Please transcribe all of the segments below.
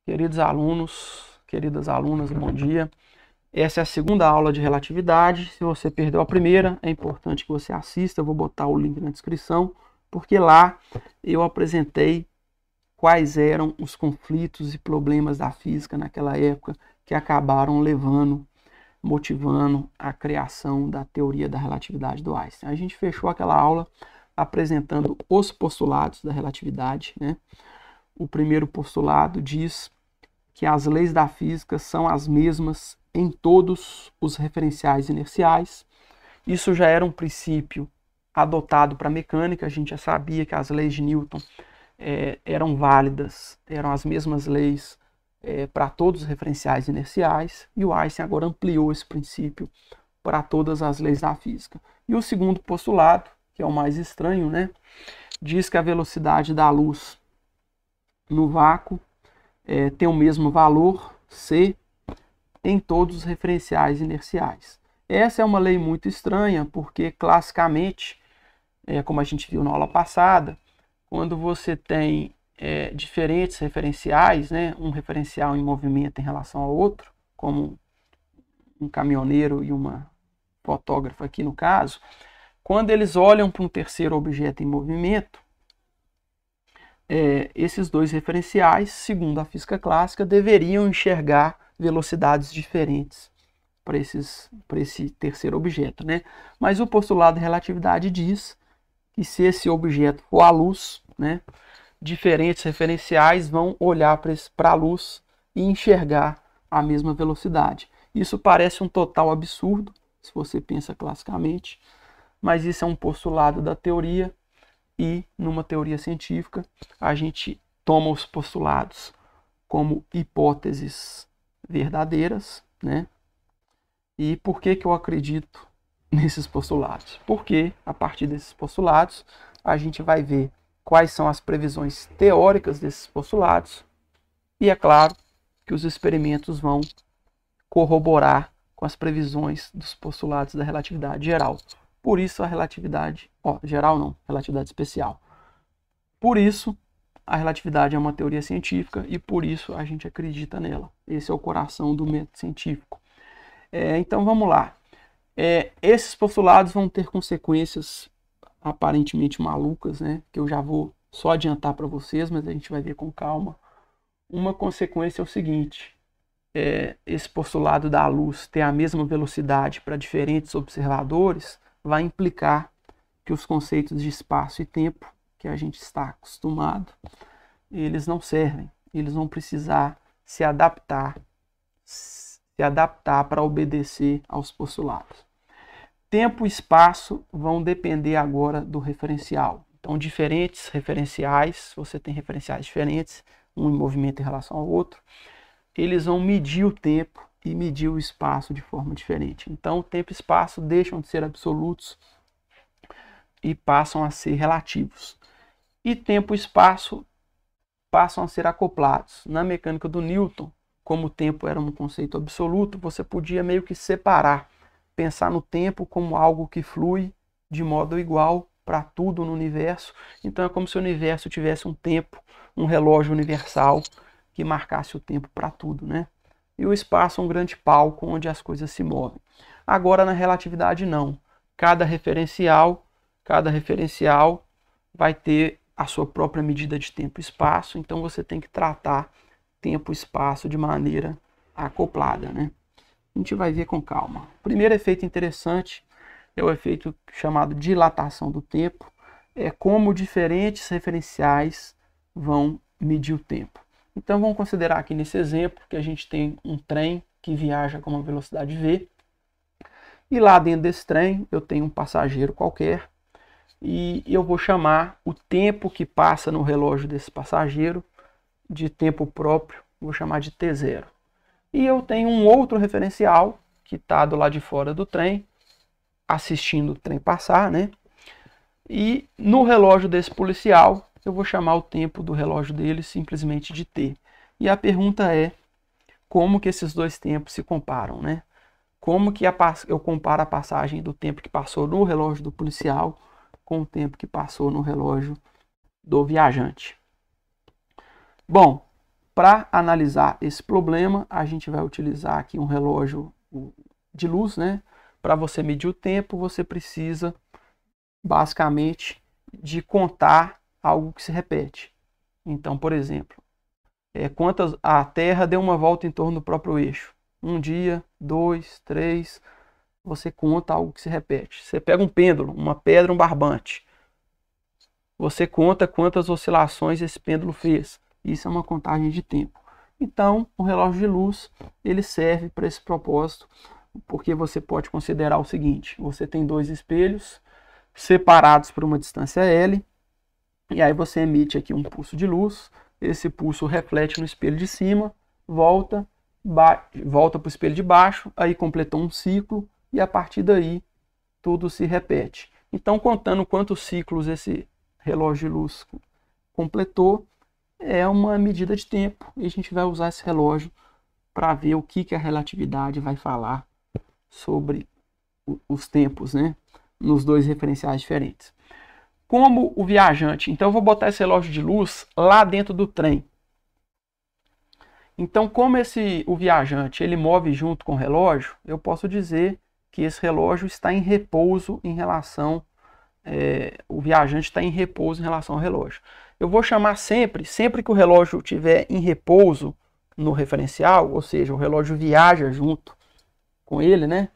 Queridos alunos, queridas alunas, bom dia. Essa é a segunda aula de relatividade. Se você perdeu a primeira, é importante que você assista. Eu vou botar o link na descrição, porque lá eu apresentei quais eram os conflitos e problemas da física naquela época que acabaram motivando a criação da teoria da relatividade do Einstein. A gente fechou aquela aula apresentando os postulados da relatividade, né? O primeiro postulado diz que as leis da física são as mesmas em todos os referenciais inerciais. Isso já era um princípio adotado para a mecânica, a gente já sabia que as leis de Newton eram válidas, eram as mesmas leis para todos os referenciais inerciais, e o Einstein agora ampliou esse princípio para todas as leis da física. E o segundo postulado, que é o mais estranho, né, diz que a velocidade da luz no vácuo tem o mesmo valor, c, em todos os referenciais inerciais. Essa é uma lei muito estranha, porque classicamente, como a gente viu na aula passada, quando você tem diferentes referenciais, né, um referencial em movimento em relação ao outro, como um caminhoneiro e uma fotógrafa aqui no caso, quando eles olham para um terceiro objeto em movimento, esses dois referenciais, segundo a física clássica, deveriam enxergar velocidades diferentes para esse terceiro objeto, né? Mas o postulado de relatividade diz que se esse objeto for a luz, né, diferentes referenciais vão olhar para a luz e enxergar a mesma velocidade. Isso parece um total absurdo, se você pensa classicamente, mas isso é um postulado da teoria, e numa teoria científica a gente toma os postulados como hipóteses verdadeiras, né? E por que eu acredito nesses postulados? Porque a partir desses postulados a gente vai ver quais são as previsões teóricas desses postulados, e é claro que os experimentos vão corroborar com as previsões dos postulados da relatividade geral. Por isso a relatividade, geral não, relatividade especial. Por isso a relatividade é uma teoria científica e por isso a gente acredita nela. Esse é o coração do método científico. Então vamos lá. Esses postulados vão ter consequências aparentemente malucas, né? Que eu já vou só adiantar para vocês, mas a gente vai ver com calma. Uma consequência é o seguinte: esse postulado da luz ter a mesma velocidade para diferentes observadores vai implicar que os conceitos de espaço e tempo que a gente está acostumado, eles não servem, eles vão precisar se adaptar para obedecer aos postulados. Tempo e espaço vão depender agora do referencial. Então, diferentes referenciais, você tem referenciais diferentes, um em movimento em relação ao outro, eles vão medir o tempo e medir o espaço de forma diferente. Então, tempo e espaço deixam de ser absolutos e passam a ser relativos. E tempo e espaço passam a ser acoplados. Na mecânica do Newton, como o tempo era um conceito absoluto, você podia meio que separar, pensar no tempo como algo que flui de modo igual para tudo no universo. Então é como se o universo tivesse um tempo, um relógio universal que marcasse o tempo para tudo, né? E o espaço é um grande palco onde as coisas se movem. Agora na relatividade não. Cada referencial vai ter a sua própria medida de tempo e espaço, então você tem que tratar tempo e espaço de maneira acoplada, né? A gente vai ver com calma. O primeiro efeito interessante é o efeito chamado dilatação do tempo, é como diferentes referenciais vão medir o tempo. Então vamos considerar aqui nesse exemplo que a gente tem um trem que viaja com uma velocidade v, e lá dentro desse trem eu tenho um passageiro qualquer, e eu vou chamar o tempo que passa no relógio desse passageiro de tempo próprio, vou chamar de t0. E eu tenho um outro referencial que está do lado de fora do trem, assistindo o trem passar, né? E no relógio desse policial eu vou chamar o tempo do relógio dele simplesmente de t. E a pergunta é como que esses dois tempos se comparam, né? Como que eu comparo a passagem do tempo que passou no relógio do policial com o tempo que passou no relógio do viajante? Bom, para analisar esse problema, a gente vai utilizar aqui um relógio de luz, né? Para você medir o tempo, você precisa basicamente de contar algo que se repete. Então, por exemplo, quantas a Terra deu uma volta em torno do próprio eixo? Um dia, 2, 3, você conta algo que se repete. Você pega um pêndulo, uma pedra, um barbante. Você conta quantas oscilações esse pêndulo fez. Isso é uma contagem de tempo. Então, o relógio de luz, ele serve para esse propósito, porque você pode considerar o seguinte: você tem dois espelhos separados por uma distância L, e aí você emite aqui um pulso de luz, esse pulso reflete no espelho de cima, volta para o espelho de baixo, aí completou um ciclo, e a partir daí tudo se repete. Então, contando quantos ciclos esse relógio de luz completou, é uma medida de tempo, e a gente vai usar esse relógio para ver o que a relatividade vai falar sobre os tempos, né, nos dois referenciais diferentes. Como o viajante, então eu vou botar esse relógio de luz lá dentro do trem. Então, como o viajante ele move junto com o relógio, eu posso dizer que esse relógio está em repouso em relação, o viajante está em repouso em relação ao relógio. Eu vou chamar sempre que o relógio estiver em repouso no referencial, ou seja, o relógio viaja junto com ele, né?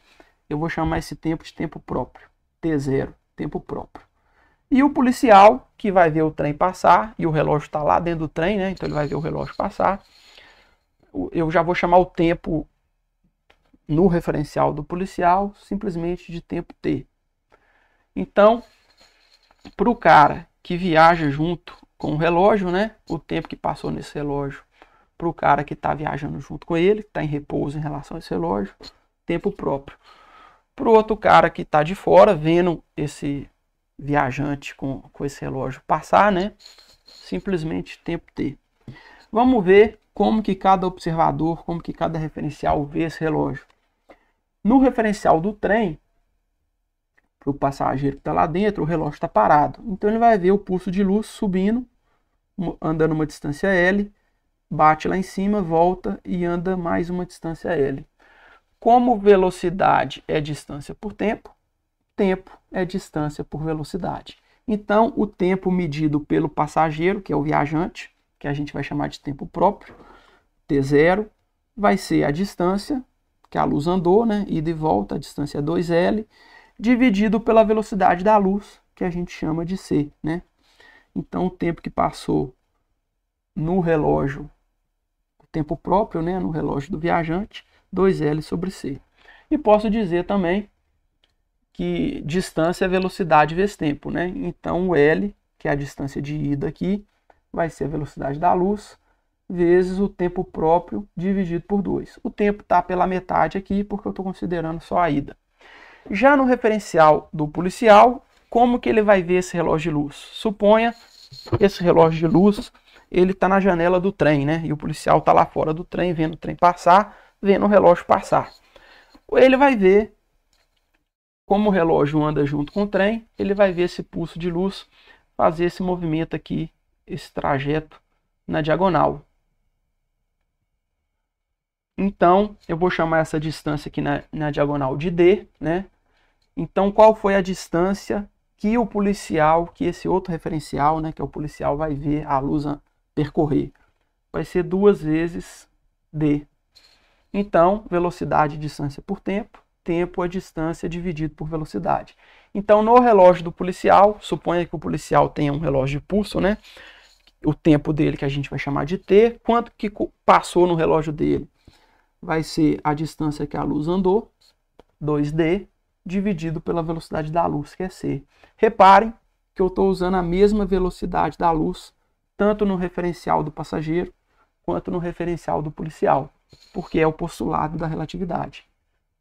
Eu vou chamar esse tempo de tempo próprio, T0, tempo próprio. E o policial, que vai ver o trem passar, e o relógio está lá dentro do trem, né? Então ele vai ver o relógio passar. Eu já vou chamar o tempo no referencial do policial simplesmente de tempo T. Então, para o cara que viaja junto com o relógio, né? O tempo que passou nesse relógio, para o cara que está viajando junto com ele, que está em repouso em relação a esse relógio, tempo próprio. Para o outro cara que está de fora, vendo esse viajante com esse relógio passar, né? Simplesmente tempo T. Vamos ver como que cada observador, como que cada referencial vê esse relógio. No referencial do trem, para o passageiro que está lá dentro, o relógio está parado. Então ele vai ver o pulso de luz subindo, andando uma distância L, bate lá em cima, volta e anda mais uma distância L. Como velocidade é distância por tempo, tempo é distância por velocidade. Então, o tempo medido pelo passageiro, que é o viajante, que a gente vai chamar de tempo próprio, T0, vai ser a distância que a luz andou, né, ida e volta, a distância é 2L, dividido pela velocidade da luz, que a gente chama de C, né? Então, o tempo que passou no relógio, o tempo próprio, né, no relógio do viajante, 2L sobre C. E posso dizer também que distância é velocidade vezes tempo, né? Então, o L, que é a distância de ida aqui, vai ser a velocidade da luz, vezes o tempo próprio dividido por 2. O tempo está pela metade aqui, porque eu estou considerando só a ida. Já no referencial do policial, como que ele vai ver esse relógio de luz? Suponha esse relógio de luz, ele está na janela do trem, né? E o policial está lá fora do trem, vendo o trem passar, vendo o relógio passar. Ele vai ver, como o relógio anda junto com o trem, ele vai ver esse pulso de luz fazer esse movimento aqui, esse trajeto na diagonal. Então, eu vou chamar essa distância aqui na diagonal de D, né? Então, qual foi a distância que o policial, que esse outro referencial, né, que é o policial, vai ver a luz percorrer? Vai ser 2 vezes D. Então, velocidade, distância por tempo. Tempo é distância dividido por velocidade. Então, no relógio do policial, suponha que o policial tenha um relógio de pulso, né? O tempo dele, que a gente vai chamar de T. Quanto que passou no relógio dele? Vai ser a distância que a luz andou, 2D, dividido pela velocidade da luz, que é C. Reparem que eu estou usando a mesma velocidade da luz, tanto no referencial do passageiro, quanto no referencial do policial, porque é o postulado da relatividade.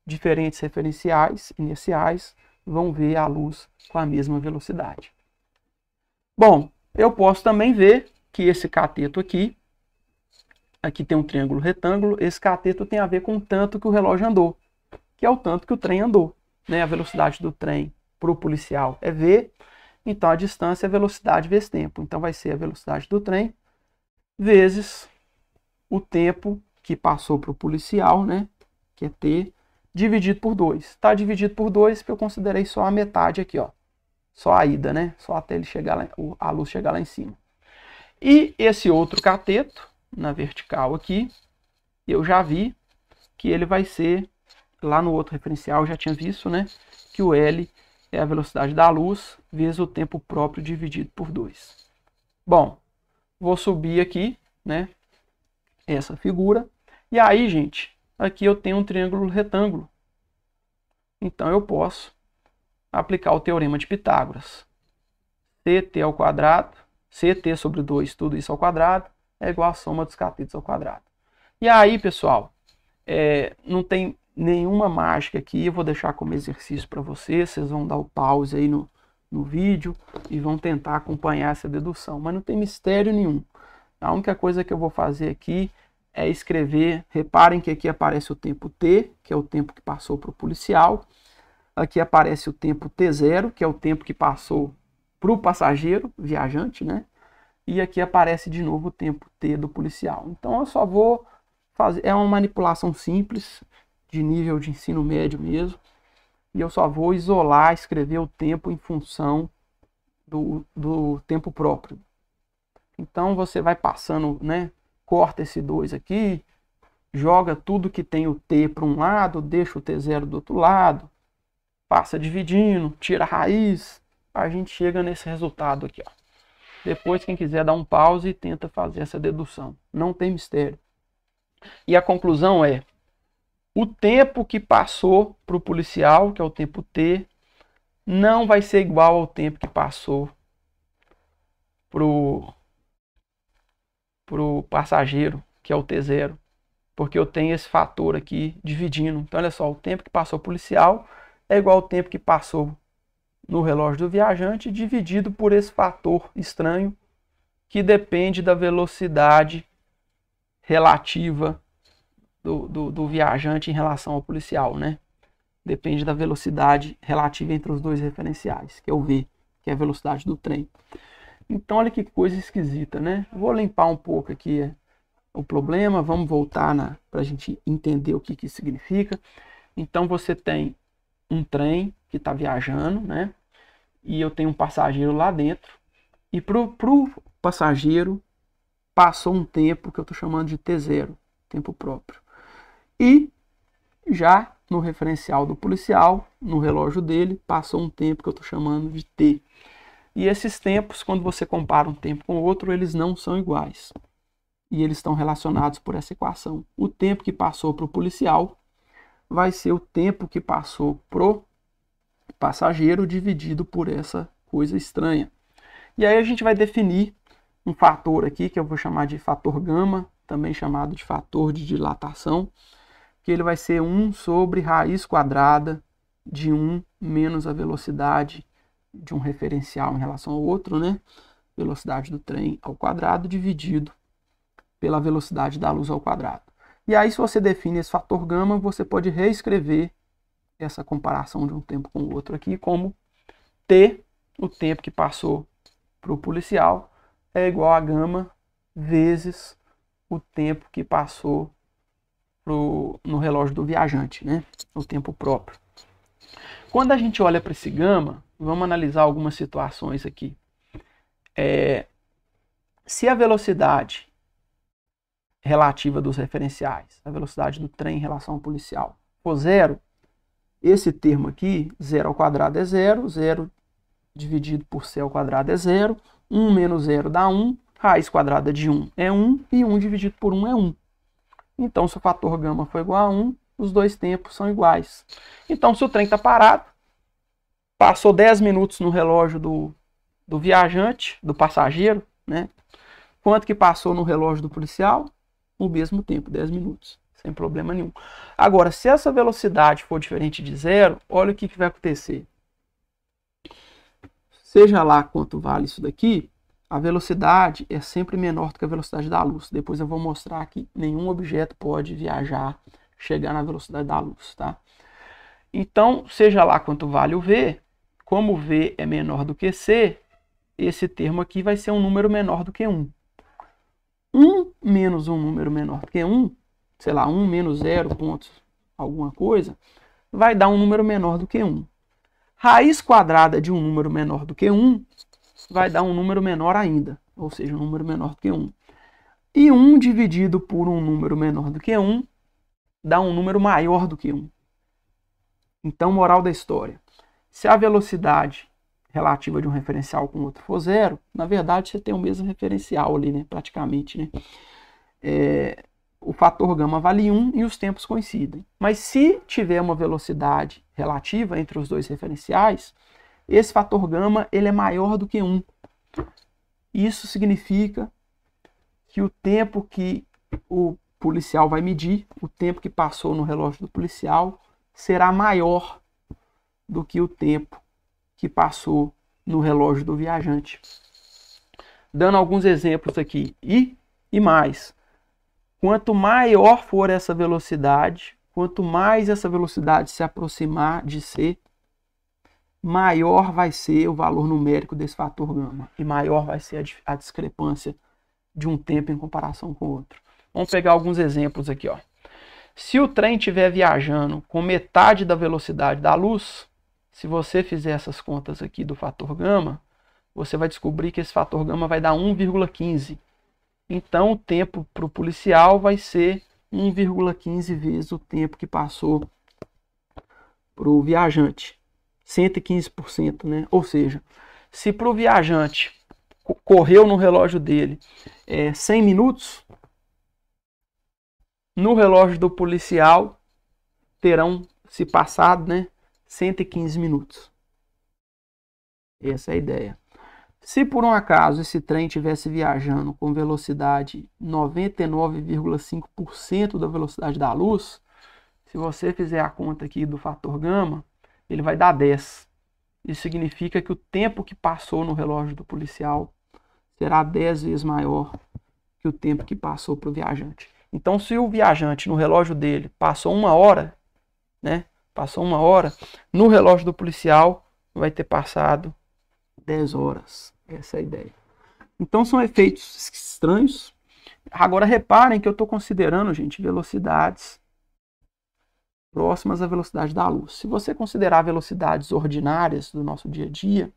Diferentes referenciais inerciais vão ver a luz com a mesma velocidade. Bom, eu posso também ver que esse cateto aqui tem um triângulo retângulo, esse cateto tem a ver com o tanto que o relógio andou, que é o tanto que o trem andou, né? A velocidade do trem para o policial é V, então a distância é velocidade vezes tempo. Então vai ser a velocidade do trem vezes o tempo que passou para o policial, né, que é T, dividido por 2. Está dividido por 2 porque eu considerei só a metade aqui, ó. Só a ida, né? Só até ele chegar lá, a luz chegar lá em cima. E esse outro cateto, na vertical aqui, eu já vi que ele vai ser, lá no outro referencial, eu já tinha visto, né? Que o L é a velocidade da luz vezes o tempo próprio dividido por 2. Bom, vou subir aqui, né? Essa figura. E aí, gente, aqui eu tenho um triângulo retângulo. Então eu posso aplicar o teorema de Pitágoras. Ct ao quadrado, ct sobre 2, tudo isso ao quadrado, é igual a soma dos catetos ao quadrado. E aí, pessoal, não tem nenhuma mágica aqui, eu vou deixar como exercício para vocês vão dar o pause aí no vídeo e vão tentar acompanhar essa dedução, mas não tem mistério nenhum. A única coisa que eu vou fazer aqui é escrever, reparem que aqui aparece o tempo t, que é o tempo que passou para o policial, aqui aparece o tempo t0, que é o tempo que passou para o passageiro, viajante, né? E aqui aparece de novo o tempo t do policial. Então eu só vou fazer, é uma manipulação simples, de nível de ensino médio mesmo, e eu só vou isolar, escrever o tempo em função do tempo próprio. Então você vai passando, né? Corta esse 2 aqui, joga tudo que tem o t para um lado, deixa o t0 do outro lado, passa dividindo, tira a raiz, a gente chega nesse resultado aqui, ó. Depois, quem quiser dar um pause e tenta fazer essa dedução. Não tem mistério. E a conclusão é, o tempo que passou para o policial, que é o tempo t, não vai ser igual ao tempo que passou para o passageiro, que é o t0. Porque eu tenho esse fator aqui dividindo. Então, olha só, o tempo que passou o policial é igual ao tempo que passou no relógio do viajante, dividido por esse fator estranho, que depende da velocidade relativa do viajante em relação ao policial, né? Depende da velocidade relativa entre os dois referenciais, que é o V, que é a velocidade do trem. Então, olha que coisa esquisita, né? Vou limpar um pouco aqui o problema, vamos voltar para a gente entender o que isso significa. Então, você tem um trem que está viajando, né? E eu tenho um passageiro lá dentro. E pro passageiro passou um tempo que eu estou chamando de T0, tempo próprio. E já no referencial do policial, no relógio dele, passou um tempo que eu estou chamando de T. E esses tempos, quando você compara um tempo com o outro, eles não são iguais. E eles estão relacionados por essa equação. O tempo que passou para o policial vai ser o tempo que passou pro passageiro dividido por essa coisa estranha. E aí a gente vai definir um fator aqui, que eu vou chamar de fator gama, também chamado de fator de dilatação, que ele vai ser 1 sobre raiz quadrada de 1 menos a velocidade de um referencial em relação ao outro, né? Velocidade do trem ao quadrado dividido pela velocidade da luz ao quadrado. E aí, se você define esse fator gama, você pode reescrever essa comparação de um tempo com o outro aqui como T, o tempo que passou para o policial, é igual a gama vezes o tempo que passou no relógio do viajante, né? O tempo próprio. Quando a gente olha para esse gama, vamos analisar algumas situações aqui. Se a velocidade relativa dos referenciais, a velocidade do trem em relação ao policial, for 0, esse termo aqui, 0 ao quadrado é 0, 0 dividido por c ao quadrado é 0, 1 menos 0 dá 1, raiz quadrada de 1 é 1, e 1 dividido por 1 é 1. Então, se o fator gama for igual a 1, os dois tempos são iguais. Então, se o trem está parado, passou 10 minutos no relógio do viajante, do passageiro, né? Quanto que passou no relógio do policial? O mesmo tempo, 10 minutos, sem problema nenhum. Agora, se essa velocidade for diferente de 0, olha o que vai acontecer. Seja lá quanto vale isso daqui, a velocidade é sempre menor do que a velocidade da luz. Depois eu vou mostrar que nenhum objeto pode viajar, chegar na velocidade da luz, tá? Então, seja lá quanto vale o V, como V é menor do que C, esse termo aqui vai ser um número menor do que 1. 1 menos um número menor do que 1, sei lá, 1 menos 0 pontos, alguma coisa, vai dar um número menor do que 1. Raiz quadrada de um número menor do que 1 vai dar um número menor ainda, ou seja, um número menor do que 1. E 1 dividido por um número menor do que 1 dá um número maior do que 1. Então, moral da história. Se a velocidade relativa de um referencial com outro for 0, na verdade você tem o mesmo referencial ali, né? Praticamente, né? O fator gama vale 1 e os tempos coincidem. Mas se tiver uma velocidade relativa entre os dois referenciais, esse fator gama ele é maior do que 1. Isso significa que o tempo que o policial vai medir, o tempo que passou no relógio do policial, será maior do que o tempo que passou no relógio do viajante. Dando alguns exemplos aqui. E mais. Quanto maior for essa velocidade, quanto mais essa velocidade se aproximar de C, maior vai ser o valor numérico desse fator gama. E maior vai ser a discrepância de um tempo em comparação com o outro. Vamos pegar alguns exemplos aqui, ó. Se o trem estiver viajando com metade da velocidade da luz, se você fizer essas contas aqui do fator gama, você vai descobrir que esse fator gama vai dar 1,15. Então o tempo para o policial vai ser 1,15 vezes o tempo que passou para o viajante. 115%, né? Ou seja, se para o viajante correu no relógio dele 100 minutos, no relógio do policial terão se passado, né, 115 minutos. Essa é a ideia. Se por um acaso esse trem estivesse viajando com velocidade 99,5% da velocidade da luz, se você fizer a conta aqui do fator gama, ele vai dar 10. Isso significa que o tempo que passou no relógio do policial será 10 vezes maior que o tempo que passou para o viajante. Então, se o viajante no relógio dele passou 1 hora, né? Passou 1 hora, no relógio do policial vai ter passado 10 horas. Essa é a ideia. Então, são efeitos estranhos. Agora, reparem que eu estou considerando, gente, velocidades próximas à velocidade da luz. Se você considerar velocidades ordinárias do nosso dia a dia,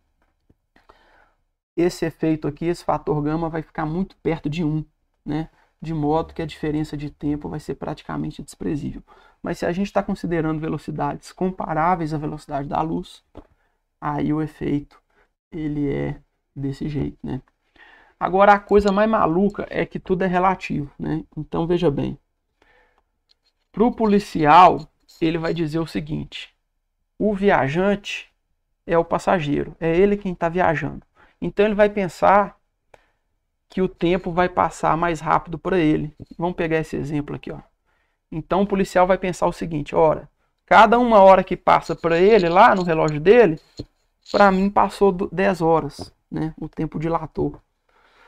esse efeito aqui, esse fator gama, vai ficar muito perto de 1, né? De modo que a diferença de tempo vai ser praticamente desprezível. Mas se a gente está considerando velocidades comparáveis à velocidade da luz, aí o efeito ele é desse jeito, né? Agora a coisa mais maluca é que tudo é relativo, né? Então veja bem, para o policial ele vai dizer o seguinte: o viajante é o passageiro, é ele quem está viajando. Então ele vai pensar que o tempo vai passar mais rápido para ele. Vamos pegar esse exemplo aqui, ó. Então o policial vai pensar o seguinte: ora, cada 1 hora que passa para ele lá no relógio dele, para mim passou 10 horas, né? O tempo dilatou.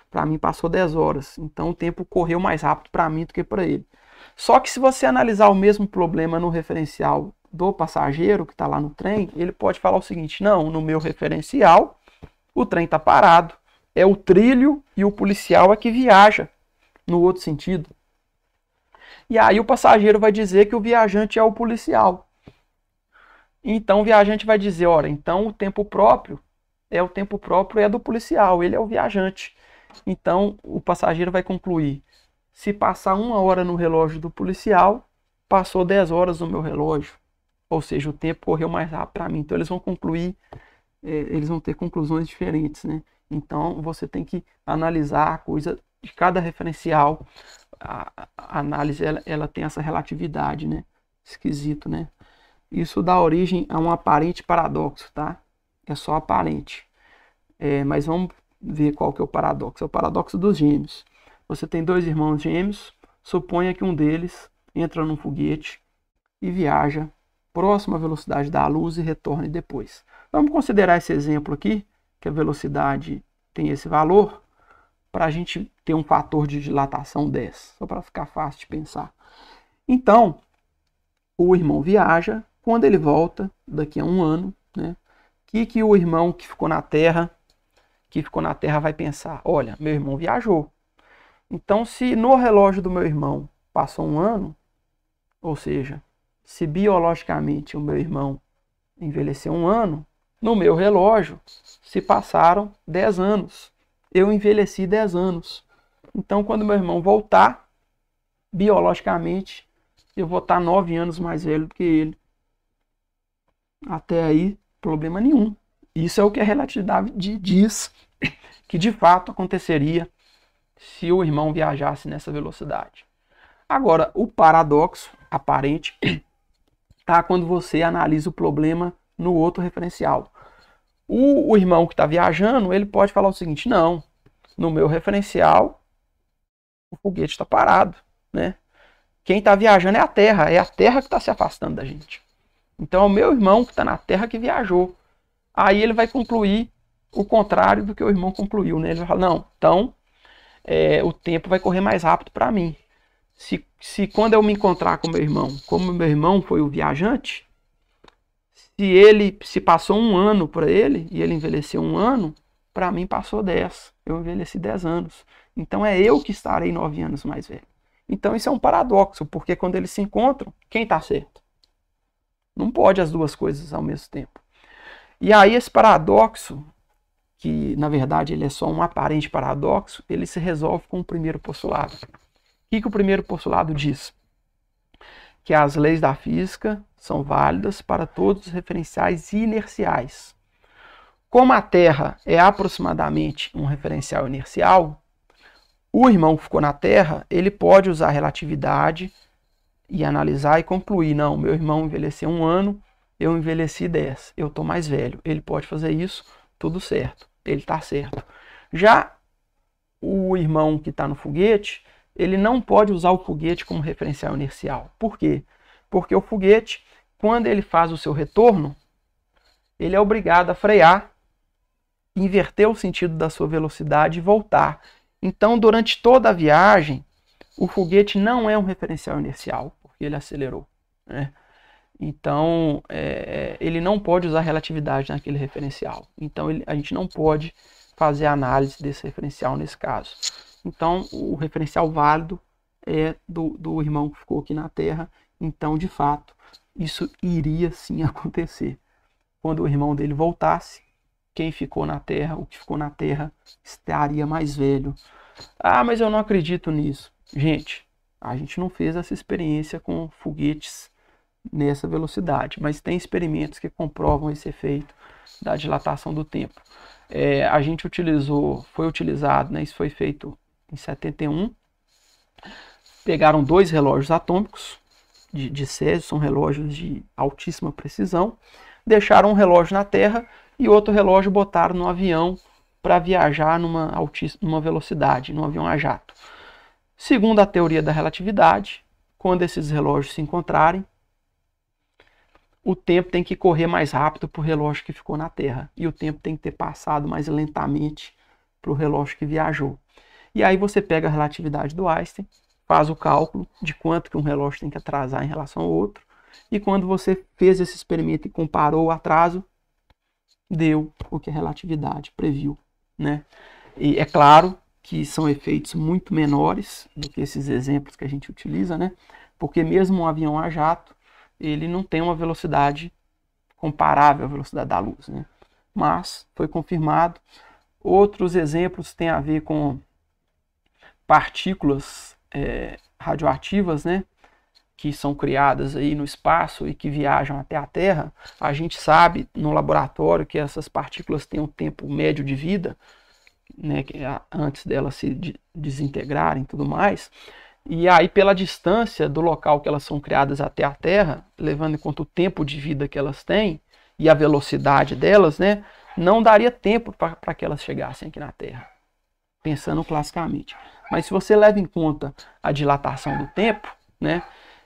Para mim passou 10 horas. Então o tempo correu mais rápido para mim do que para ele. Só que se você analisar o mesmo problema no referencial do passageiro que está lá no trem, ele pode falar o seguinte: não, no meu referencial o trem está parado. É o trilho e o policial é que viaja no outro sentido. E aí o passageiro vai dizer que o viajante é o policial. Então o viajante vai dizer: ora, então o tempo próprio é do policial, ele é o viajante. Então o passageiro vai concluir: se passar 1 hora no relógio do policial, passou 10 horas no meu relógio. Ou seja, o tempo correu mais rápido para mim. Então eles vão concluir, eles vão ter conclusões diferentes, né? Então você tem que analisar a coisa de cada referencial. A análise ela tem essa relatividade, né? Esquisito, né? Isso dá origem a um aparente paradoxo, tá? É só aparente. Mas vamos ver qual que é o paradoxo. É o paradoxo dos gêmeos. Você tem 2 irmãos gêmeos. Suponha que um deles entra num foguete e viaja próximo à velocidade da luz e retorne depois. Vamos considerar esse exemplo aqui, que a velocidade tem esse valor, para a gente ter um fator de dilatação 10, só para ficar fácil de pensar. Então, o irmão viaja, quando ele volta, daqui a 1 ano, né, que o irmão que ficou na Terra vai pensar: olha, meu irmão viajou, Então, se no relógio do meu irmão passou um ano, ou seja, se biologicamente o meu irmão envelheceu um ano, no meu relógio se passaram 10 anos. Eu envelheci 10 anos. Então, quando meu irmão voltar, biologicamente, eu vou estar 9 anos mais velho do que ele. Até aí, problema nenhum. Isso é o que a relatividade diz que de fato aconteceria se o irmão viajasse nessa velocidade. Agora, o paradoxo aparente está quando você analisa o problema no outro referencial. O irmão que está viajando, ele pode falar o seguinte: não, no meu referencial o foguete está parado, né? Quem está viajando é a Terra que está se afastando da gente. Então é o meu irmão que está na Terra que viajou. Aí ele vai concluir o contrário do que o irmão concluiu, né? Ele vai falar: não, então o tempo vai correr mais rápido para mim. Se quando eu me encontrar com meu irmão, como meu irmão foi o viajante, se passou um ano para ele e ele envelheceu um ano, para mim passou 10. Eu envelheci 10 anos. Então é eu que estarei 9 anos mais velho. Então isso é um paradoxo, porque quando eles se encontram, quem está certo? Não pode as duas coisas ao mesmo tempo. E aí esse paradoxo, que na verdade ele é só um aparente paradoxo, ele se resolve com o primeiro postulado. O que o primeiro postulado diz? Que as leis da física são válidas para todos os referenciais inerciais. Como a Terra é aproximadamente um referencial inercial, o irmão que ficou na Terra, ele pode usar a relatividade e analisar e concluir: não, meu irmão envelheceu um ano, eu envelheci 10, eu estou mais velho. Ele pode fazer isso, tudo certo, ele está certo. Já o irmão que está no foguete, ele não pode usar o foguete como referencial inercial. Por quê? Porque o foguete, quando ele faz o seu retorno, ele é obrigado a frear, inverter o sentido da sua velocidade e voltar. Então, durante toda a viagem, o foguete não é um referencial inercial, porque ele acelerou, né? Então, ele não pode usar relatividade naquele referencial. Então, a gente não pode fazer a análise desse referencial nesse caso. Então, o referencial válido é do irmão que ficou aqui na Terra. Então, de fato, isso iria sim acontecer. Quando o irmão dele voltasse, quem ficou na Terra, o que ficou na Terra, estaria mais velho. Ah, mas eu não acredito nisso. Gente, a gente não fez essa experiência com foguetes nessa velocidade, mas tem experimentos que comprovam esse efeito da dilatação do tempo. A gente foi utilizado, né, isso foi feito em 71, pegaram 2 relógios atômicos de Césio, são relógios de altíssima precisão, deixaram um relógio na Terra e outro relógio botaram no avião para viajar numa velocidade, num avião a jato. Segundo a teoria da relatividade, quando esses relógios se encontrarem, o tempo tem que correr mais rápido para o relógio que ficou na Terra. E o tempo tem que ter passado mais lentamente para o relógio que viajou. E aí você pega a relatividade do Einstein, faz o cálculo de quanto que um relógio tem que atrasar em relação ao outro. E quando você fez esse experimento e comparou o atraso, deu o que a relatividade previu, né? E é claro que são efeitos muito menores do que esses exemplos que a gente utiliza, né? Porque mesmo um avião a jato, ele não tem uma velocidade comparável à velocidade da luz, né? Mas foi confirmado. Outros exemplos têm a ver com partículas radioativas, né? Que são criadas aí no espaço e que viajam até a Terra. A gente sabe no laboratório que essas partículas têm um tempo médio de vida, né? Antes delas se desintegrarem e tudo mais. E aí, pela distância do local que elas são criadas até a Terra, levando em conta o tempo de vida que elas têm e a velocidade delas, né, não daria tempo para que elas chegassem aqui na Terra, pensando classicamente. Mas se você leva em conta a dilatação do tempo, né,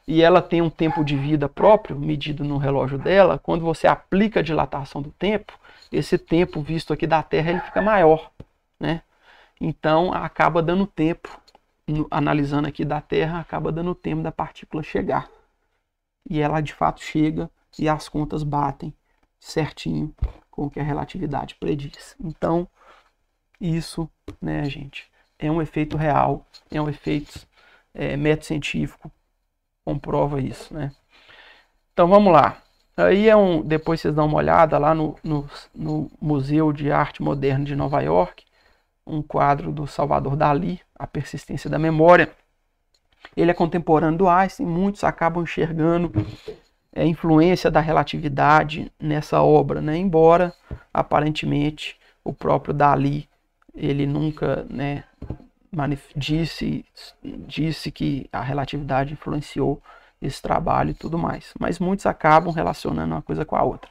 e ela tem um tempo de vida próprio, medido no relógio dela, quando você aplica a dilatação do tempo, esse tempo visto aqui da Terra ele fica maior, né? Então acaba dando tempo. Analisando aqui da Terra, acaba dando tempo da partícula chegar. E ela de fato chega e as contas batem certinho com o que a relatividade prediz. Então, isso, né, gente, é um efeito real, é um efeito método científico, comprova isso, né? Então vamos lá. Aí depois vocês dão uma olhada lá no Museu de Arte Moderna de Nova York, um quadro do Salvador Dalí, A Persistência da Memória. Ele é contemporâneo do Einstein, muitos acabam enxergando a influência da relatividade nessa obra, né? Embora aparentemente o próprio Dalí ele nunca, né, disse que a relatividade influenciou esse trabalho e tudo mais, mas muitos acabam relacionando uma coisa com a outra.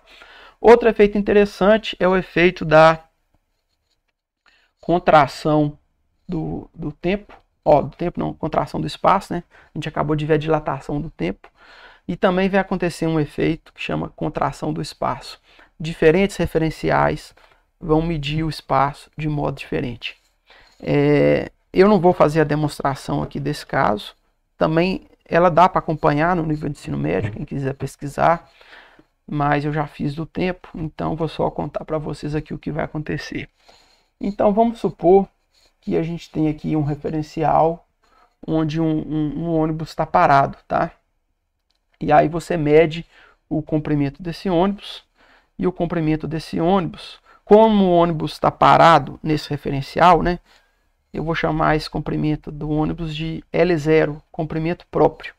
Outro efeito interessante é o efeito da contração do tempo, do tempo não, contração do espaço, né? A gente acabou de ver a dilatação do tempo. E também vai acontecer um efeito que chama contração do espaço. Diferentes referenciais vão medir o espaço de modo diferente. Eu não vou fazer a demonstração aqui desse caso. Também ela dá para acompanhar no nível de ensino médio, quem quiser pesquisar. Mas eu já fiz do tempo, então vou só contar para vocês aqui o que vai acontecer. Então vamos supor que a gente tem aqui um referencial onde um ônibus está parado, tá? E aí você mede o comprimento desse ônibus e o comprimento desse ônibus. Como o ônibus está parado nesse referencial, né? Eu vou chamar esse comprimento do ônibus de L0, comprimento próprio.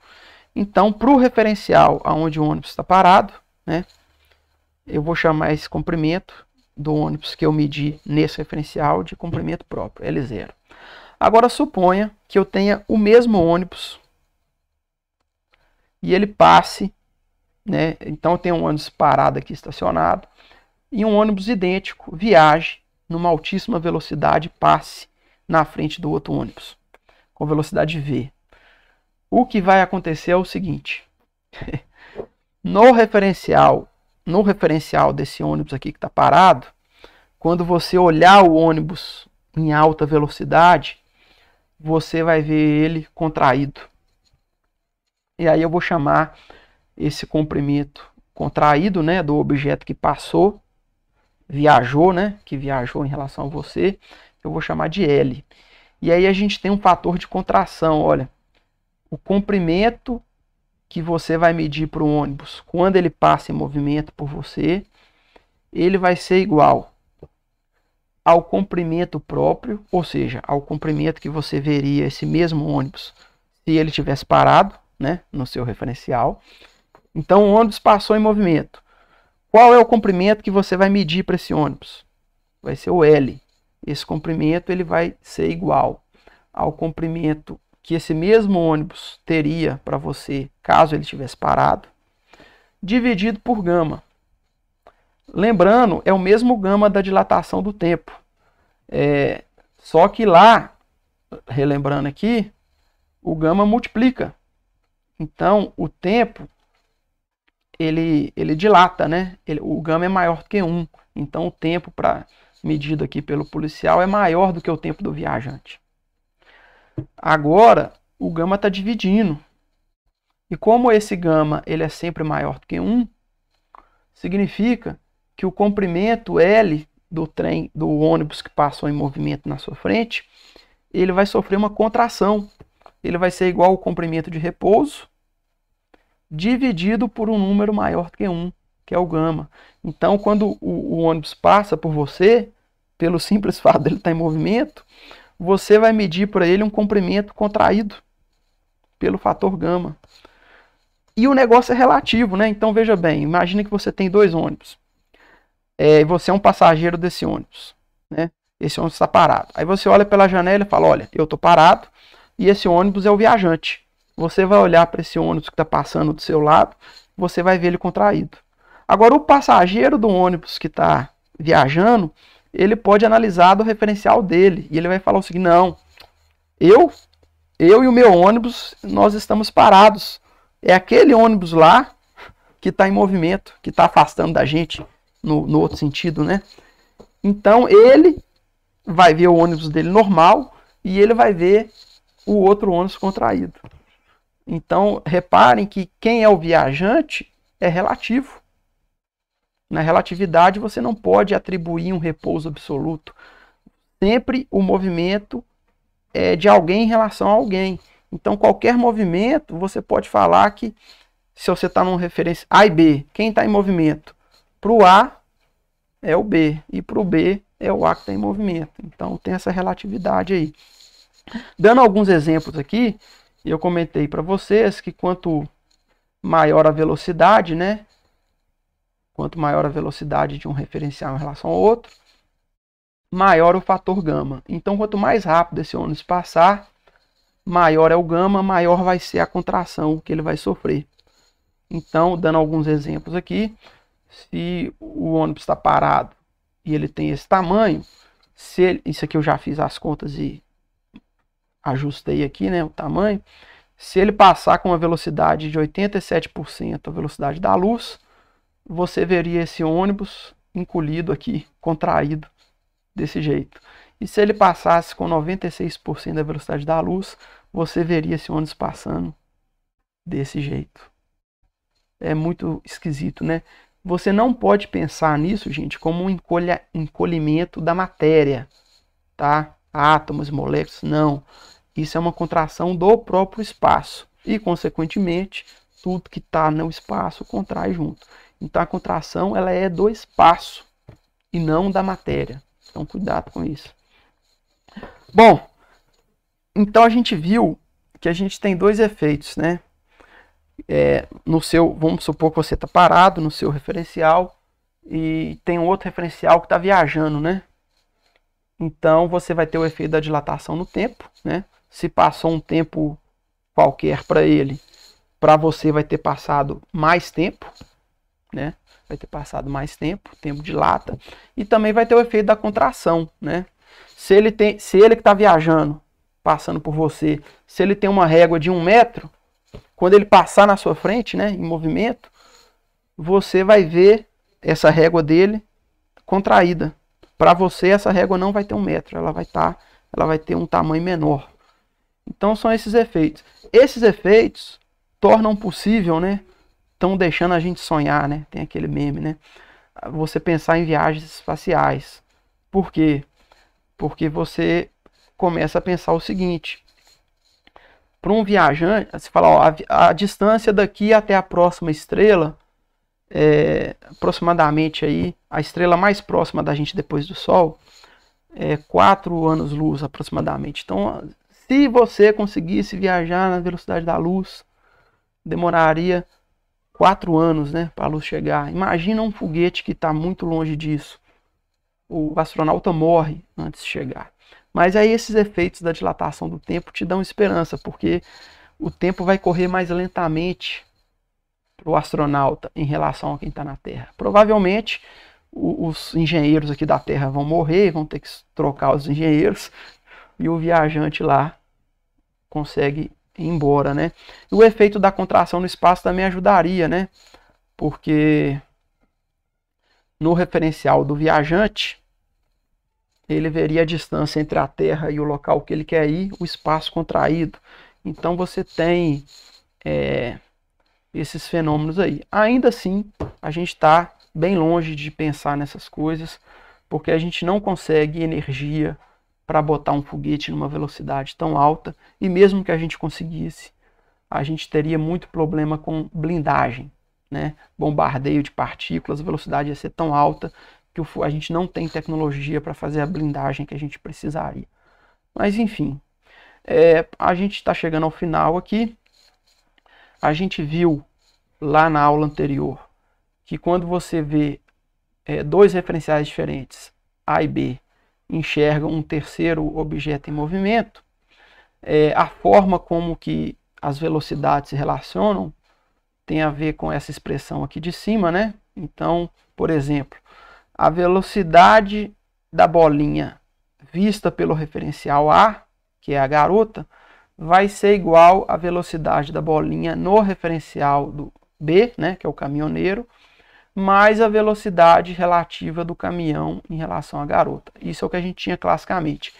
Então, para o referencial aonde o ônibus está parado, né? Eu vou chamar esse comprimento do ônibus que eu medi nesse referencial de comprimento próprio, L0. Agora suponha que eu tenha o mesmo ônibus e ele passe, né? Então eu tenho um ônibus parado aqui estacionado e um ônibus idêntico viaje numa altíssima velocidade, passe na frente do outro ônibus com velocidade v. O que vai acontecer é o seguinte: no referencial desse ônibus aqui que está parado, quando você olhar o ônibus em alta velocidade, você vai ver ele contraído. E aí eu vou chamar esse comprimento contraído, né, do objeto que passou, viajou, né, que viajou em relação a você, eu vou chamar de L. E aí a gente tem um fator de contração, olha, o comprimento que você vai medir para o ônibus quando ele passa em movimento por você, ele vai ser igual ao comprimento próprio, ou seja, ao comprimento que você veria esse mesmo ônibus se ele tivesse parado, né, no seu referencial. Então o ônibus passou em movimento. Qual é o comprimento que você vai medir para esse ônibus? Vai ser o L. Esse comprimento ele vai ser igual ao comprimento que esse mesmo ônibus teria para você caso ele tivesse parado, dividido por gama. Lembrando, é o mesmo gama da dilatação do tempo. Só que lá, relembrando aqui, o gama multiplica. Então, o tempo, ele dilata, né? O gama é maior do que 1. Então, o tempo medido aqui pelo policial é maior do que o tempo do viajante. Agora, o gama está dividindo. E como esse gama ele é sempre maior do que 1, significa que o comprimento L do trem, do ônibus que passou em movimento na sua frente, ele vai sofrer uma contração. Ele vai ser igual ao comprimento de repouso, dividido por um número maior do que 1, que é o gama. Então, quando o ônibus passa por você, pelo simples fato dele estar em movimento, você vai medir para ele um comprimento contraído pelo fator gama. E o negócio é relativo, né? Então, veja bem, imagine que você tem 2 ônibus. E você é um passageiro desse ônibus, né? Esse ônibus está parado. Aí você olha pela janela e fala, olha, eu estou parado e esse ônibus é o viajante. Você vai olhar para esse ônibus que está passando do seu lado, você vai ver ele contraído. Agora, o passageiro do ônibus que está viajando, ele pode analisar do referencial dele e ele vai falar o seguinte, não, eu e o meu ônibus, nós estamos parados. É aquele ônibus lá que está em movimento, que está afastando da gente no outro sentido, né? Então ele vai ver o ônibus dele normal e ele vai ver o outro ônibus contraído. Então reparem que quem é o viajante é relativo. Na relatividade você não pode atribuir um repouso absoluto. Sempre o movimento de alguém em relação a alguém. Então, qualquer movimento, você pode falar que, se você está numa referência A e B, quem está em movimento? Para o A é o B, e para o B é o A que está em movimento. Então, tem essa relatividade aí. Dando alguns exemplos aqui, eu comentei para vocês que quanto maior a velocidade, né? Quanto maior a velocidade de um referencial em relação ao outro, maior o fator gama. Então, quanto mais rápido esse ônibus passar, maior é o gama, maior vai ser a contração que ele vai sofrer. Então, dando alguns exemplos aqui, se o ônibus está parado e ele tem esse tamanho, isso aqui eu já fiz as contas e ajustei aqui, né, o tamanho. Se ele passar com uma velocidade de 87% a velocidade da luz, você veria esse ônibus encolhido aqui, contraído, desse jeito. E se ele passasse com 96% da velocidade da luz, você veria esse ônibus passando desse jeito. É muito esquisito, né? Você não pode pensar nisso, gente, como um encolhimento da matéria, tá? Átomos, moléculas, não. Isso é uma contração do próprio espaço. E, consequentemente, tudo que está no espaço contrai junto. Então, a contração ela é do espaço e não da matéria. Então, cuidado com isso. Bom, então a gente viu que a gente tem dois efeitos, né? Vamos supor que você está parado no seu referencial e tem um outro referencial que está viajando, né? Então você vai ter o efeito da dilatação no tempo, né? Se passou um tempo qualquer para ele, para você vai ter passado mais tempo, né? Vai ter passado mais tempo, o tempo dilata, e também vai ter o efeito da contração, né? Se ele que está viajando, passando por você, se ele tem uma régua de 1 metro, quando ele passar na sua frente, né, em movimento, você vai ver essa régua dele contraída. Para você, essa régua não vai ter 1 metro, ela vai ter um tamanho menor. Então, são esses efeitos. Esses efeitos tornam possível, né, estão deixando a gente sonhar, né, tem aquele meme, né, você pensar em viagens espaciais. Por quê? Porque você começa a pensar o seguinte: para um viajante, você fala, ó, a distância daqui até a próxima estrela é aproximadamente aí, a estrela mais próxima da gente depois do Sol é 4 anos-luz aproximadamente. Então, se você conseguisse viajar na velocidade da luz, demoraria 4 anos, né, para a luz chegar. Imagina um foguete que está muito longe disso. O astronauta morre antes de chegar. Mas aí esses efeitos da dilatação do tempo te dão esperança, porque o tempo vai correr mais lentamente para o astronauta em relação a quem está na Terra. Provavelmente os engenheiros aqui da Terra vão morrer, vão ter que trocar os engenheiros, e o viajante lá consegue ir embora, né? E o efeito da contração no espaço também ajudaria, né? Porque no referencial do viajante, ele veria a distância entre a Terra e o local que ele quer ir, o espaço contraído. Então você tem esses fenômenos aí. Ainda assim, a gente está bem longe de pensar nessas coisas, porque a gente não consegue energia para botar um foguete numa velocidade tão alta, e mesmo que a gente conseguisse, a gente teria muito problema com blindagem, né? Bombardeio de partículas, a velocidade ia ser tão alta que a gente não tem tecnologia para fazer a blindagem que a gente precisaria. Mas enfim, a gente está chegando ao final aqui. A gente viu lá na aula anterior que quando você vê dois referenciais diferentes, A e B, enxergam um terceiro objeto em movimento, a forma como que as velocidades se relacionam tem a ver com essa expressão aqui de cima, né? Então, por exemplo, a velocidade da bolinha vista pelo referencial A, que é a garota, vai ser igual à velocidade da bolinha no referencial do B, né, que é o caminhoneiro, mais a velocidade relativa do caminhão em relação à garota. Isso é o que a gente tinha classicamente.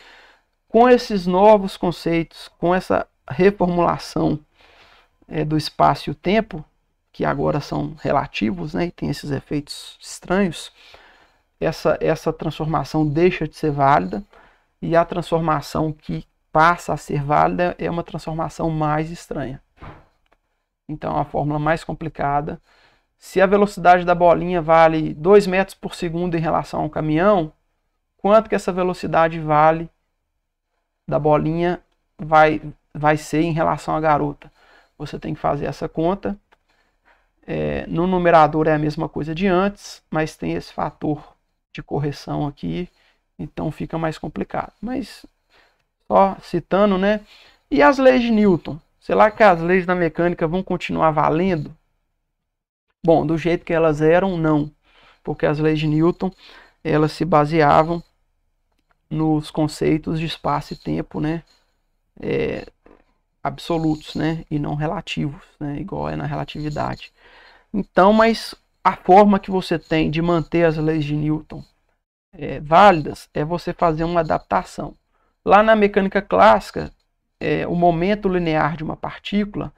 Com esses novos conceitos, com essa reformulação do espaço e o tempo, que agora são relativos, né, e tem esses efeitos estranhos, essa transformação deixa de ser válida, e a transformação que passa a ser válida é uma transformação mais estranha. Então, é uma fórmula mais complicada. Se a velocidade da bolinha vale 2 metros por segundo em relação ao caminhão, quanto que essa velocidade vale da bolinha vai ser em relação à garota? Você tem que fazer essa conta. No numerador é a mesma coisa de antes, mas tem esse fator de correção aqui, então fica mais complicado. Mas só citando, né? E as leis de Newton? Será que as leis da mecânica vão continuar valendo? Bom, do jeito que elas eram, não. Porque as leis de Newton, elas se baseavam nos conceitos de espaço e tempo, né? Absolutos, né? E não relativos, né? Igual é na relatividade. Então, mas a forma que você tem de manter as leis de Newton válidas é você fazer uma adaptação. Lá na mecânica clássica, o momento linear de uma partícula,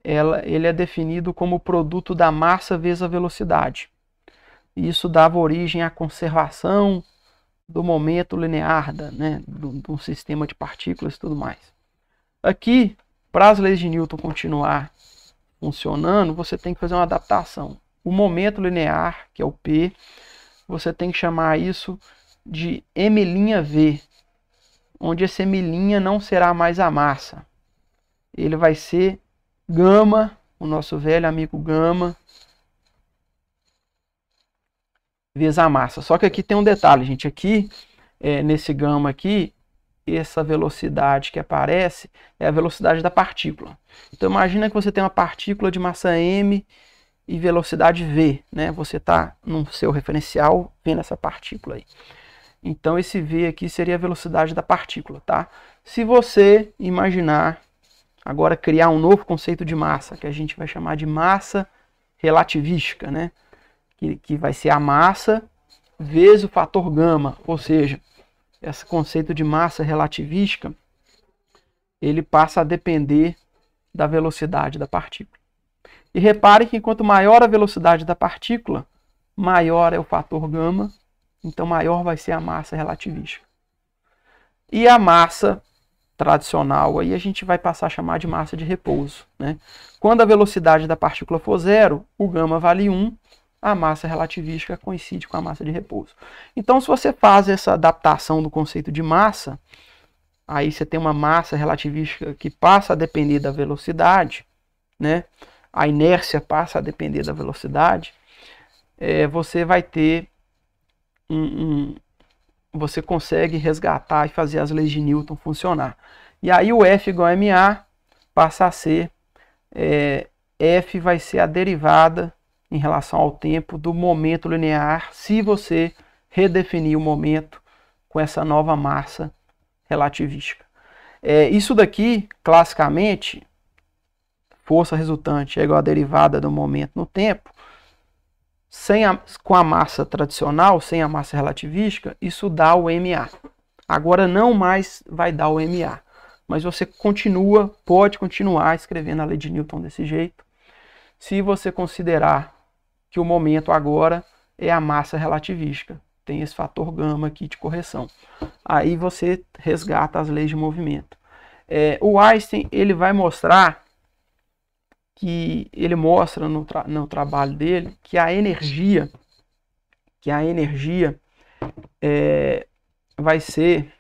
ele é definido como o produto da massa vezes a velocidade. Isso dava origem à conservação do momento linear de um sistema de partículas e tudo mais. Aqui, para as leis de Newton continuar funcionando, você tem que fazer uma adaptação. O momento linear, que é o P, você tem que chamar isso de M'(V), onde esse M' não será mais a massa. Ele vai ser gama, o nosso velho amigo gama, vezes a massa. Só que aqui tem um detalhe, gente. Aqui, nesse gama aqui, essa velocidade que aparece é a velocidade da partícula. Então imagina que você tem uma partícula de massa m e velocidade v, né? Você está no seu referencial vendo essa partícula aí. Então esse v aqui seria a velocidade da partícula, tá? Se você imaginar agora criar um novo conceito de massa, que a gente vai chamar de massa relativística, né? Que vai ser a massa vezes o fator gama, ou seja, esse conceito de massa relativística, ele passa a depender da velocidade da partícula. E repare que quanto maior a velocidade da partícula, maior é o fator gama, então maior vai ser a massa relativística. E a massa tradicional, aí a gente vai passar a chamar de massa de repouso, né? Quando a velocidade da partícula for zero, o gama vale 1, a massa relativística coincide com a massa de repouso. Então, se você faz essa adaptação do conceito de massa, aí você tem uma massa relativística que passa a depender da velocidade, né? A inércia passa a depender da velocidade, você vai ter você consegue resgatar e fazer as leis de Newton funcionar. E aí o F igual a ma passa a ser, F vai ser a derivada em relação ao tempo do momento linear, se você redefinir o momento com essa nova massa relativística. Isso daqui, classicamente, força resultante é igual a derivada do momento no tempo. Com a massa tradicional, sem a massa relativística, isso dá o ma. Agora não mais vai dar o ma, mas você pode continuar escrevendo a lei de Newton desse jeito, se você considerar que o momento agora é a massa relativística. Tem esse fator gama aqui de correção. Aí você resgata as leis de movimento. O Einstein, ele vai mostrar ele mostra no trabalho dele que a energia vai ser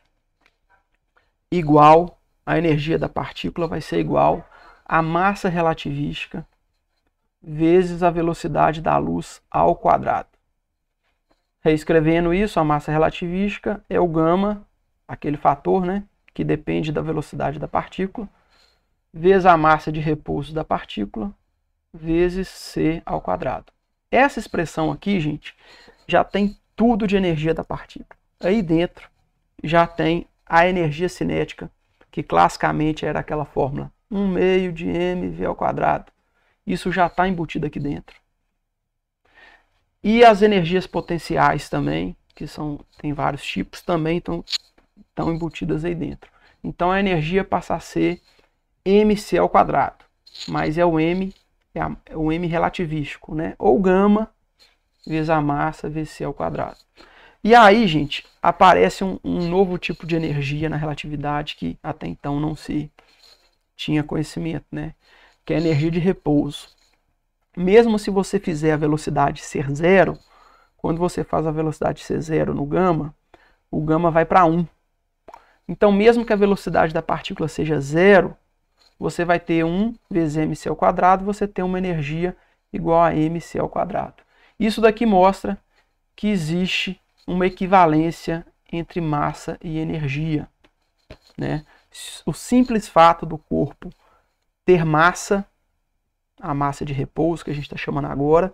igual, a energia da partícula vai ser igual à massa relativística vezes a velocidade da luz ao quadrado. Reescrevendo isso, a massa relativística é o gama, aquele fator, né, que depende da velocidade da partícula, vezes a massa de repouso da partícula, vezes c ao quadrado. Essa expressão aqui, gente, já tem tudo de energia da partícula. Aí dentro já tem a energia cinética, que classicamente era aquela fórmula 1/2 de mv ao quadrado. Isso já está embutido aqui dentro. E as energias potenciais também, que tem vários tipos, também estão embutidas aí dentro. Então a energia passa a ser mc ao quadrado, mas é o m relativístico, né? Ou gama vezes a massa vezes c ao quadrado. E aí, gente, aparece um novo tipo de energia na relatividade que até então não se tinha conhecimento, né? Que é a energia de repouso. Mesmo se você fizer a velocidade ser zero, quando você faz a velocidade ser zero no gama, o gama vai para 1. Então, mesmo que a velocidade da partícula seja zero, você vai ter 1 vezes mc ao quadrado, você tem uma energia igual a mc ao quadrado. Isso daqui mostra que existe uma equivalência entre massa e energia, né? O simples fato do corpo ter massa, a massa de repouso que a gente está chamando agora,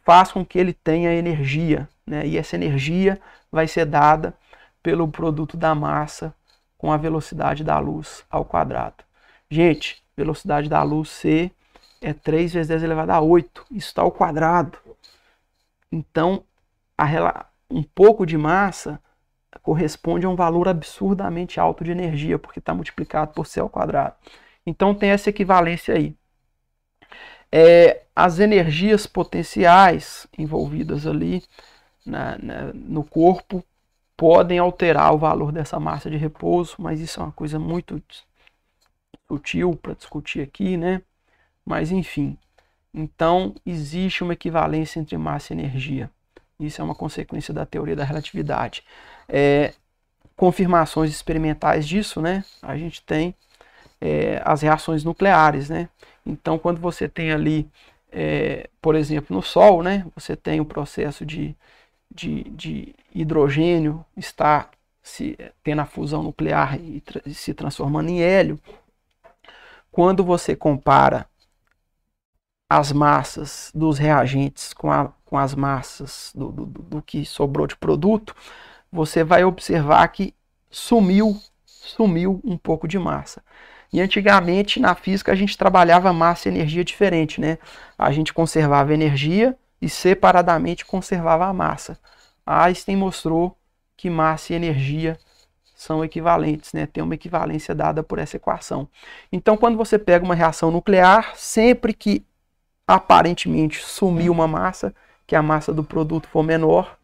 faz com que ele tenha energia, né? E essa energia vai ser dada pelo produto da massa com a velocidade da luz ao quadrado. Gente, velocidade da luz C é 3 vezes 10 elevado a 8. Isso está ao quadrado. Então, um pouco de massa corresponde a um valor absurdamente alto de energia, porque está multiplicado por C ao quadrado. Então, tem essa equivalência aí. As energias potenciais envolvidas ali no corpo podem alterar o valor dessa massa de repouso, mas isso é uma coisa muito sutil para discutir aqui, né? Mas enfim, então existe uma equivalência entre massa e energia. Isso é uma consequência da teoria da relatividade. Confirmações experimentais disso, né? A gente tem as reações nucleares, né? Então, quando você tem ali, por exemplo, no Sol, né? Você tem o processo de hidrogênio está tendo a fusão nuclear e se transformando em hélio. Quando você compara as massas dos reagentes com as massas do que sobrou de produto, você vai observar que sumiu um pouco de massa. E antigamente na física a gente trabalhava massa e energia diferente, né? A gente conservava energia e separadamente conservava a massa. A Einstein mostrou que massa e energia são equivalentes, né? Tem uma equivalência dada por essa equação. Então, quando você pega uma reação nuclear, sempre que aparentemente sumiu uma massa, que a massa do produto for menor,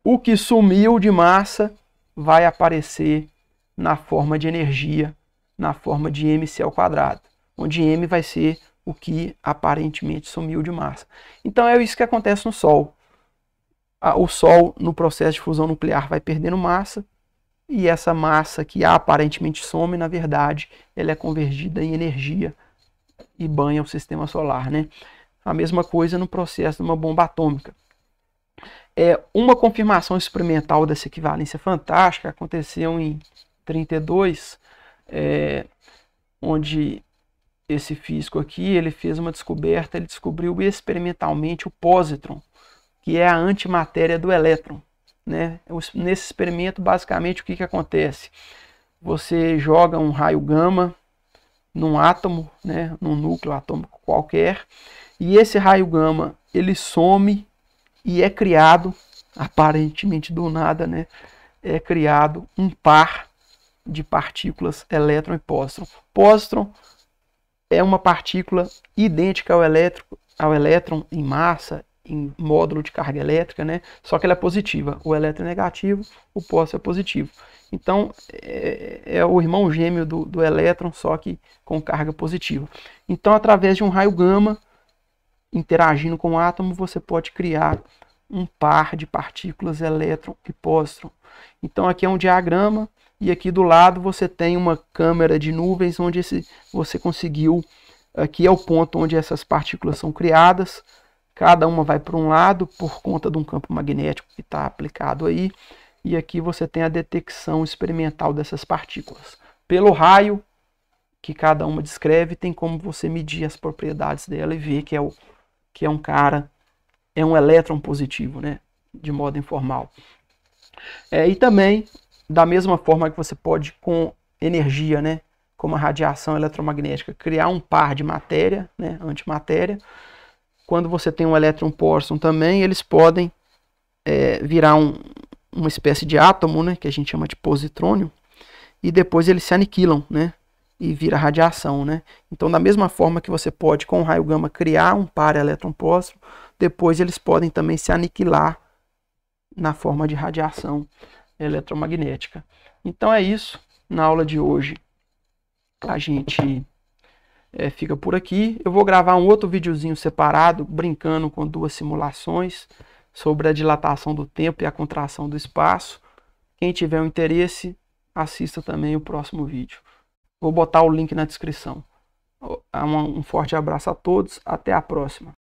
o que sumiu de massa vai aparecer na forma de energia, na forma de mc ao quadrado, onde m vai ser o que aparentemente sumiu de massa. Então é isso que acontece no Sol. O Sol, no processo de fusão nuclear, vai perdendo massa, e essa massa que aparentemente some, na verdade, ela é convertida em energia e banha o sistema solar, né? A mesma coisa no processo de uma bomba atômica. Uma confirmação experimental dessa equivalência fantástica aconteceu em 1932, onde esse físico aqui, ele fez uma descoberta, ele descobriu experimentalmente o pósitron, que é a antimatéria do elétron, né? Nesse experimento, basicamente, o que acontece? Você joga um raio gama num átomo, né, num núcleo atômico qualquer, e esse raio gama, ele some e é criado, aparentemente do nada, né, é criado um par de partículas elétron e pósitron. Pósitron é uma partícula idêntica ao elétron em massa, em módulo de carga elétrica, né? Só que ela é positiva. O elétron é negativo, o pósitron é positivo. Então, é o irmão gêmeo do elétron, só que com carga positiva. Então, através de um raio gama, interagindo com o átomo, você pode criar um par de partículas elétron e pósitron. Então, aqui é um diagrama, e aqui do lado você tem uma câmara de nuvens, onde você conseguiu, aqui é o ponto onde essas partículas são criadas. Cada uma vai para um lado por conta de um campo magnético que está aplicado aí. E aqui você tem a detecção experimental dessas partículas. Pelo raio que cada uma descreve, tem como você medir as propriedades dela e ver que é um elétron positivo, né? De modo informal. E também, da mesma forma que você pode, com energia, né? Como a radiação eletromagnética, criar um par de matéria, né? Antimatéria. Quando você tem um elétron pósitron também, eles podem virar uma espécie de átomo, né, que a gente chama de positrônio, e depois eles se aniquilam, né, e vira radiação, né. Então, da mesma forma que você pode, com o raio gama, criar um par elétron pósitron, depois eles podem também se aniquilar na forma de radiação eletromagnética. Então é isso. Na aula de hoje a gente fica por aqui. Eu vou gravar um outro videozinho separado, brincando com duas simulações sobre a dilatação do tempo e a contração do espaço. Quem tiver um interesse, assista também o próximo vídeo. Vou botar o link na descrição. Um forte abraço a todos, até a próxima.